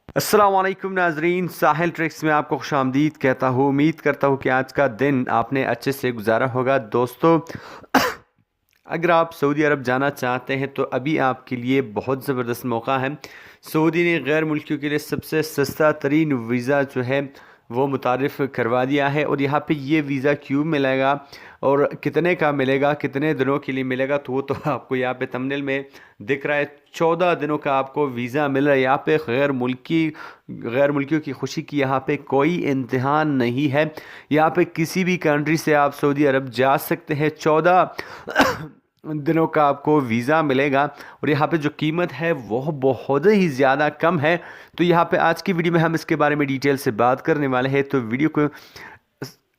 अस्सलाम वालेकुम नाजरीन, साहिल ट्रिक्स में आपको खुशामदीद कहता हूँ। उम्मीद करता हूँ कि आज का दिन आपने अच्छे से गुजारा होगा। दोस्तों, अगर आप सऊदी अरब जाना चाहते हैं तो अभी आपके लिए बहुत ज़बरदस्त मौका है। सऊदी ने गैर मुल्कियों के लिए सबसे सस्ता तरीन वीज़ा जो है वो मुतारिफ़ करवा दिया है। और यहाँ पे ये वीज़ा क्यों मिलेगा और कितने का मिलेगा, कितने दिनों के लिए मिलेगा, तो वो तो आपको यहाँ पे थंबनेल में दिख रहा है। 14 दिनों का आपको वीज़ा मिल रहा है। यहाँ पे गैर मुल्कियों की खुशी की यहाँ पे कोई इम्तिहान नहीं है। यहाँ पे किसी भी कंट्री से आप सऊदी अरब जा सकते हैं। 14 दिनों का आपको वीज़ा मिलेगा और यहाँ पे जो कीमत है वो बहुत ही ज़्यादा कम है। तो यहाँ पे आज की वीडियो में हम इसके बारे में डिटेल से बात करने वाले हैं, तो वीडियो को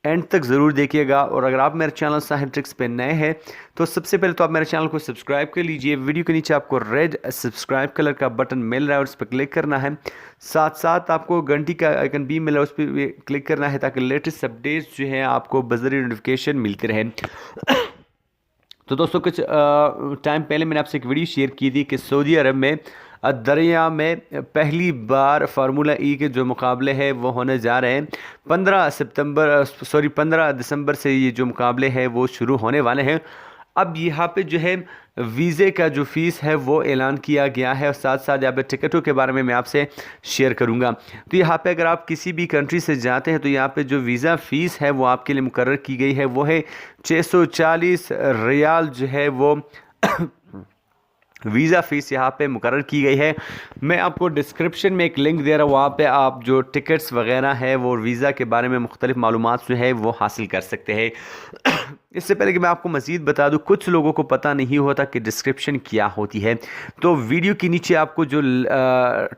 एंड तक ज़रूर देखिएगा। और अगर आप मेरे चैनल साहिल ट्रिक्स पे नए हैं तो सबसे पहले तो आप मेरे चैनल को सब्सक्राइब कर लीजिए। वीडियो के नीचे आपको रेड सब्सक्राइब कलर का बटन मिल रहा है और उस पर क्लिक करना है। साथ साथ आपको घंटी का आइकन भी मिल रहा है, उस पर क्लिक करना है ताकि लेटेस्ट अपडेट्स जो है आपको बज़रिए नोटिफिकेशन मिलते रहे। तो दोस्तों, कुछ टाइम पहले मैंने आपसे एक वीडियो शेयर की थी कि सऊदी अरब में दरिया में पहली बार फार्मूला ई के जो मुकाबले हैं वो होने जा रहे हैं। 15 दिसंबर से ये जो मुकाबले हैं वो शुरू होने वाले हैं। अब यहाँ पे जो है वीज़े का जो फ़ीस है वो ऐलान किया गया है और साथ साथ यहाँ पे टिकटों के बारे में मैं आपसे शेयर करूँगा। तो यहाँ पे अगर आप किसी भी कंट्री से जाते हैं तो यहाँ पे जो वीज़ा फ़ीस है वो आपके लिए मुकर्रर की गई है, वो है 640 रियाल जो है वो वीज़ा फ़ीस यहाँ पे मुकर्रर की गई है। मैं आपको डिस्क्रिप्शन में एक लिंक दे रहा हूँ, वहाँ पे आप जो टिकट्स वगैरह है वो वीज़ा के बारे में मुख्तलिफ मालूमात जो है वो हासिल कर सकते हैं। इससे पहले कि मैं आपको मज़ीद बता दूं, कुछ लोगों को पता नहीं होता कि डिस्क्रिप्शन क्या होती है। तो वीडियो के नीचे आपको जो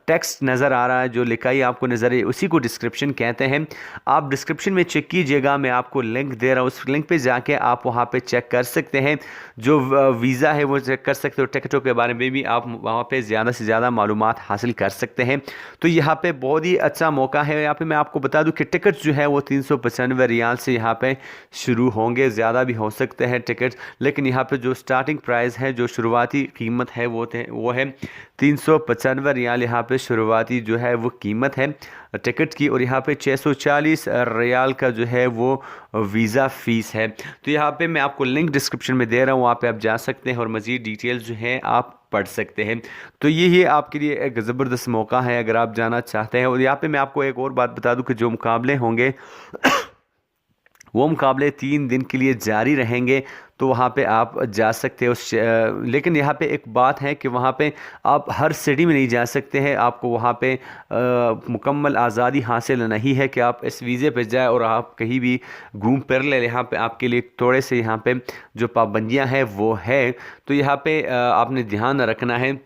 टेक्स्ट नज़र आ रहा है, जो लिखाई आपको नज़र है, उसी को डिस्क्रिप्शन कहते हैं। आप डिस्क्रिप्शन में चेक कीजिएगा, मैं आपको लिंक दे रहा हूँ, उस लिंक पे जाके आप वहाँ पे चेक कर सकते हैं। जो वीज़ा है वो चेक कर सकते हो। टिकटों के बारे में भी आप वहाँ पे ज़्यादा से ज़्यादा मालूमात हासिल कर सकते हैं। तो यहाँ पे बहुत ही अच्छा मौका है। यहाँ पे मैं आपको बता दूँ कि टिकट जो है वो 395 रियाल से यहाँ पे शुरू होंगे, ज़्यादा भी हो सकते हैं टिकट, लेकिन यहाँ पे जो स्टार्टिंग प्राइस है, जो शुरुआती कीमत है वो है 395 रियाल। यहाँ पे शुरुआती जो है वो कीमत है टिकट की। और यहाँ पे 640 रियाल का जो है वो वीज़ा फ़ीस है। तो यहाँ पे मैं आपको लिंक डिस्क्रिप्शन में दे रहा हूँ, वहाँ पे आप जा सकते हैं और मज़ीद डिटेल्स जो है आप पढ़ सकते हैं। तो ये आपके लिए एक ज़बरदस्त मौका है अगर आप जाना चाहते हैं। और यहाँ पे मैं आपको एक और बात बता दूँ कि जो मुकाबले होंगे वो मुकाबले 3 दिन के लिए जारी रहेंगे। तो वहाँ पे आप जा सकते हो। लेकिन यहाँ पे एक बात है कि वहाँ पे आप हर सिटी में नहीं जा सकते हैं। आपको वहाँ पे मुकम्मल आज़ादी हासिल नहीं है कि आप इस वीज़े पे जाए और आप कहीं भी घूम फिर ले। यहाँ पे आपके लिए थोड़े से यहाँ पे जो पाबंदियाँ हैं वो है, तो यहाँ पे आपने ध्यान रखना है।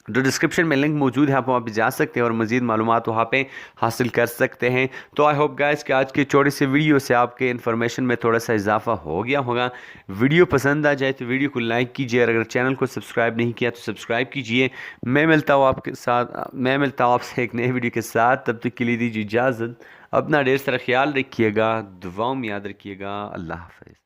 जो डिस्क्रिप्शन में लिंक मौजूद है, आप वहाँ पे जा सकते हैं और मज़ीद मालूमात वहाँ पे हासिल कर सकते हैं। तो आई होप गाइस कि आज की छोटी सी वीडियो से आपके इन्फॉर्मेशन में थोड़ा सा इजाफा हो गया होगा। वीडियो पसंद आ जाए तो वीडियो को लाइक कीजिए, अगर चैनल को सब्सक्राइब नहीं किया तो सब्सक्राइब कीजिए। मैं मिलता हूँ आपसे एक नई वीडियो के साथ। तब तक के लिए दीजिए इजाज़त। अपना ढेर सारा ख्याल रखिएगा, दुआओं में याद रखिएगा। अल्लाह हाफ़िज़।